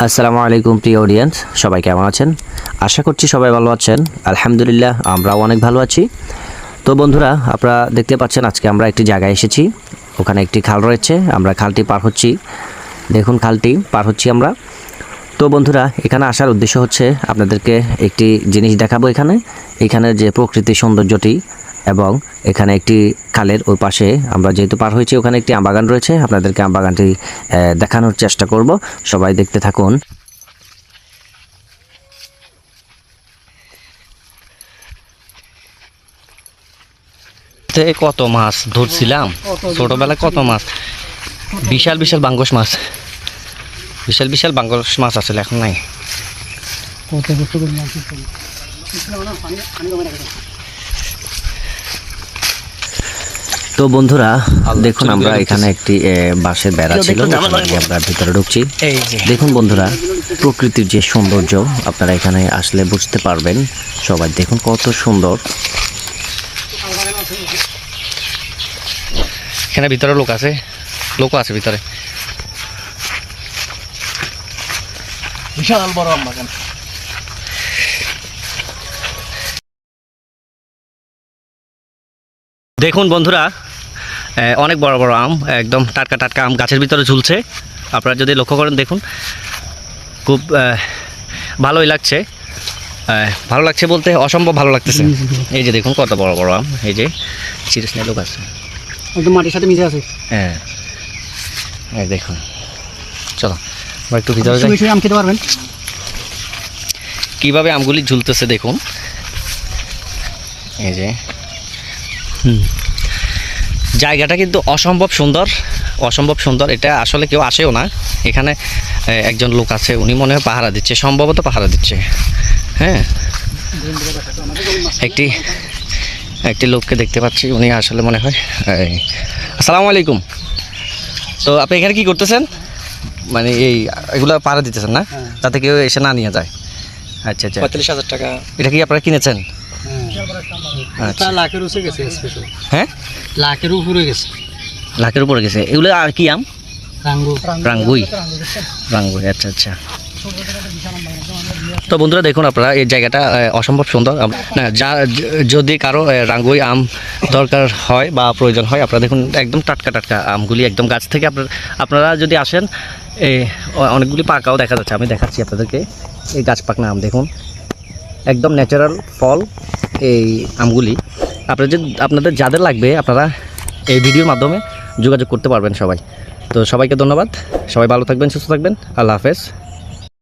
আসসালামু আলাইকুম প্রিয় অডিয়েন্স, সবাই কেমন আছেন? আশা করছি সবাই ভালো আছেন। আলহামদুলিল্লাহ আমরাও অনেক ভালো আছি। তো বন্ধুরা, আপনারা দেখতে পাচ্ছেন আজকে আমরা একটি জায়গায় এসেছি। ওখানে একটি খাল রয়েছে, আমরা খালটি পার হচ্ছি। দেখুন খালটি পার হচ্ছি আমরা। তো বন্ধুরা, এখানে আসার উদ্দেশ্য হচ্ছে আপনাদেরকে একটি জিনিস দেখাবো। এখানে যে প্রকৃতির সৌন্দর্যটি এবং এখানে একটি খালের ওই পাশে আমরা যেহেতু পার হয়েছি, ওখানে একটি আম বাগান রয়েছে। আপনাদেরকে আম বাগানটি দেখানোর চেষ্টা করব। সবাই দেখতে থাকুন। কত মাছ ধরছিলাম ছোটবেলায়, কত মাছ, বিশাল বিশাল বাঙ্গস মাছ, বিশাল বিশাল বাঙ্গস মাছ আসলে এখন নাই। তো বন্ধুরা দেখুন, আমরা এখানে একটি বাঁশের বেড়া ছিল, আমরা ভিতরে ঢুকছি। দেখুন বন্ধুরা, প্রকৃতির যে সৌন্দর্য আপনারা এখানে আসলে বুঝতে পারবেন। সবাই দেখুন কত সুন্দর। এখানে ভিতরে লোকও আছে ভিতরে। বিশাল বড় আম বাগান। দেখুন বন্ধুরা, অনেক বড় বড় আম, একদম টাটকা টাটকা আম গাছের ভিতরে ঝুলছে। আপনারা যদি লক্ষ্য করেন দেখুন, খুব ভালোই লাগছে। ভালো লাগছে বলতে অসম্ভব ভালো লাগতেছে। এই যে দেখুন কত বড় বড় আম, এই যে সিরিয়াসলি লোক আছে, একদম মাটির সাথে মিশে আছে। হ্যাঁ দেখুন, চলো আমরা একটু ভিতরে যাই। আম খেতে পারবেন কীভাবে আমগুলি ঝুলতেছে দেখুন। এই যে জায়গাটা কিন্তু অসম্ভব সুন্দর। এটা আসলে কেউ আসেও না। এখানে একজন লোক আছে, উনি মনে হয় পাহারা দিচ্ছে, সম্ভবত পাহারা দিচ্ছে। হ্যাঁ, একটি লোককে দেখতে পাচ্ছি, উনি আসলে মনে হয়। আসসালামু আলাইকুম। তো আপনি এখানে কি করতেছেন? মানে এগুলো পাহারা দিতেছেন না, যাতে কেউ এসে না নিয়ে যায়। আচ্ছা আচ্ছা, 45,000 টাকা। এটা কি আপনারা কিনেছেন? আচ্ছা, লাখের উপরে গেছে। হ্যাঁ, লাখের উপরে গেছে। লাখের উপরে গেছে। এগুলো আর কি আম? রাঙ্গুই। আচ্ছা আচ্ছা। তো বন্ধুরা দেখুন, আপনারা এই জায়গাটা অসম্ভব সুন্দর। না, যদি কারো রাঙ্গুই আম দরকার হয় বা প্রয়োজন হয়, আপনারা দেখুন একদম টাটকা টাটকা আমগুলি একদম গাছ থেকে। আপনারা যদি আসেন, অনেকগুলি পাকাও দেখা যাচ্ছে। আমি দেখাচ্ছি আপনাদেরকে। এই গাছ পাকনা আম দেখুন, একদম ন্যাচারাল ফল এই আমগুলি। আপনাদের যাদের লাগবে, আপনারা এই ভিডিওর মাধ্যমে যোগাযোগ করতে পারবেন সবাই। তো সবাইকে ধন্যবাদ। সবাই ভালো থাকবেন, সুস্থ থাকবেন। আল্লাহ হাফেজ।